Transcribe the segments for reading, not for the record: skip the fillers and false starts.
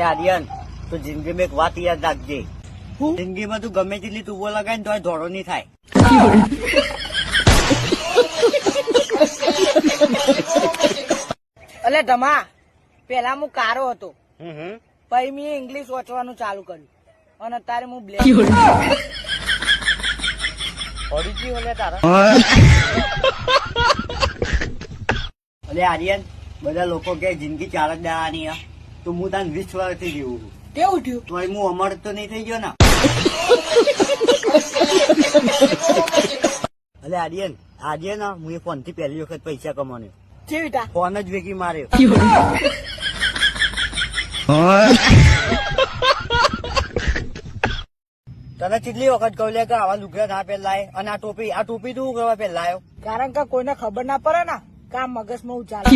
એટલે આર્યન તું જિંદગીમાં એક વાત યાદ રાખજે, જિંદગીમાં તું ગમે તેટલી તુબો લગાય ને તો ધોળો નહીં થાય. એટલે ધમા પેલા હું કારો હતો, પછી મેં ઇંગ્લિશ વાંચવાનું ચાલુ કર્યું અને અત્યારે હું બ્લેક. ઓડિજી ઓલે તારા. અલે આર્યન બધા લોકો કે જિંદગી 4 જ દાવાની હે, તો હું તાન 20 વર્ષથી જીવું છું. કેવું થયું? તોય હું અમર તો નહીં થઈ ગયો ને. અલે આર્યન આજે ના હું એ ફોન થી પહેલી વખત પૈસા કમાન્યો. કેવી તા? ફોન જ વેકી માર્યો. તને કેટલી વખત કહું લે કે આવા લુગડા ના પહેલાય, અને આ ટોપી તું કરવા પહેલાયો? કારણ કે કોઈને ખબર ના પડે ને કે આ મગજમાં હું ચાલે.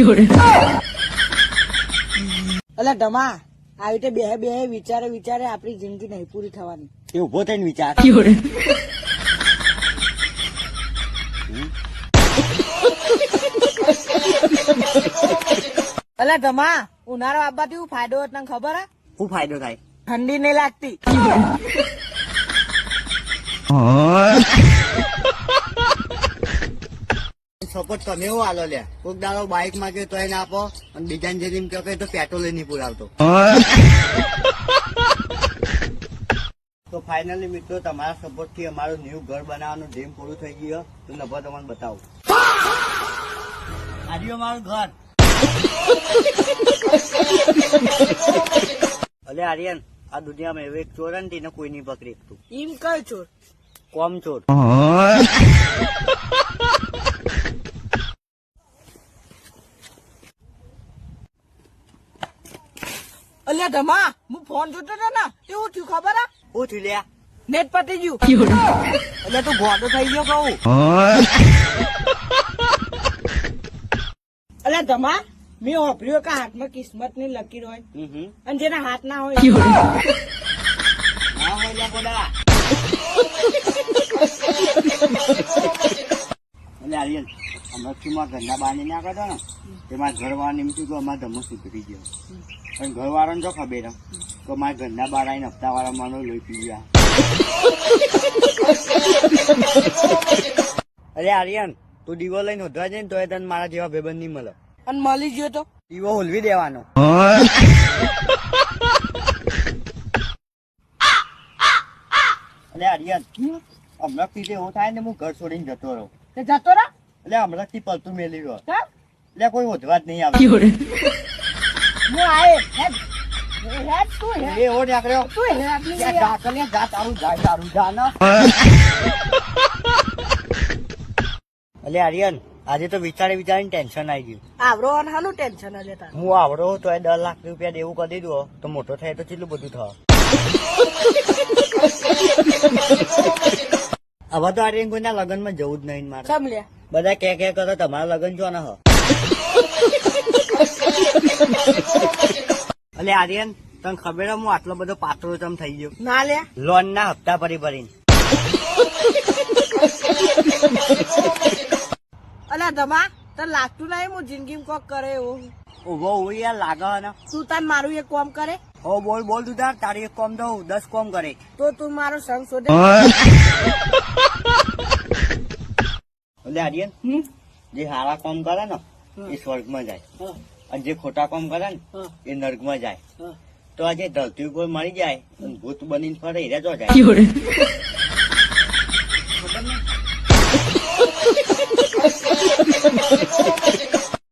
એટલે ધમા આવી રીતે બે વિચારે આપણી જિંદગી નહીં પૂરી થવાની. એ ઉભો થઈને વિચાર. એટલે ધમા ઉનાળો આવવાથી શું ફાયદો હોય તને ખબર હે? શું ફાયદો થાય? ઠંડી નહીં લાગતી. સપોર્ટ તમે એવું હાલો લે, કોઈક દાડો બાઇક માંગે તો એને આપો, અને બીજાને જે એમ કહો કે તો પેટ્રોલ નહીં પુરાવતો. તો ફાઇનલી મિત્રો તમારા સપોર્ટ થી અમારું ન્યુ ઘર બનાવવાનું ડ્રીમ પૂરું થઈ ગયું. તો નભો તમને બતાવું. આર્યો મારું ઘર. અલે આર્યન આ દુનિયામાં એવો એક ચોર ને તેને કોઈ નહીં પકડી શકતું. એમ કયો ચોર? કોમ ચોર. અલ્યા ધમા હું ફોન જોતો હતો ને એવું થયું ખબર હે? શું થયું લ્યા? નેટ પતી ગયું. એટલે તું ગોડો થઈ ગયો કહું. અલ્યા ધમા મેં વાપર્યું કે હાથમાં કિસ્મત ની લકીર હોય અને જેના હાથ ના હોય ના હોય લ્યા ગોડા. એટલે આર્યન હમણાં મારા ઘરના બહાર ના કરતો ને તે મારા ઘરવાળાને એમ થયું કે અમારા ધમો સુધરી ગયો, પણ ઘરવાળાને તો ખબર કે મારા ઘરના બહાર આવીને હપ્તાવાળા માનો લોહી પી ગયા. અરે આર્યન તું દીવો લઈને હોધવા જાય ને તો તને મારા જેવા ભાઈબંધ નહીં મળે. અને મળી ગયો તો દીવો હોલવી દેવાનો. અરે આર્યન હમણાં થી એવું થાય ને હું ઘર છોડીને જતો રહું. તે જતો રહા. એટલે હમણાં થી પલતું મેલી ગયો. કેમ? એટલે કોઈ હોધવા જ નહીં આવે. હું આયે હેડ તું હેડ એ ઓઢ આકર્યો. તું હેડ આપની જા કલ્યા જા તારું જા ને. અલે આર્યન આજે તો વિચારીને ટેન્શન આવી ગયું. આવરો અને હાલું ટેન્શન જ હતા. હું આવડો તો 10 લાખ રૂપિયા દેવું કરી દો તો મોટો થાય તો કેટલું બધું થાય. હવે તો આર્યન કોઈના લગ્નમાં જવું જ નહીં મારે. સમ લે બધા કે કરો તમારા લગ્ન જો ને હ. અલે આર્યન તને ખબર હું આટલો બધો પાતળો ચમ થઈ ગયો? ના લે લોન ના હપ્તા ભરીને. અલા ધમા તને લાગતું નહીં હું જિંદગીમાં કોક કરે એવું? ઉભો હોય યાર લાગે ને. તું તાન મારું એક કામ કરે ઓ બોલ તું તાર તારી એક કોમ દઉં 10 કોમ કરે તો તું મારો સંગ શોધે. એટલે આર્યન જે સારા કામ કરે ને એ સ્વર્ગમાં જાય, અને જે ખોટા કામ કરે ને એ નર્કમાં જાય. તો આજે ધરતી ઉપર મળી જાય ભૂત બનીને ફરે હીરા જો જાય.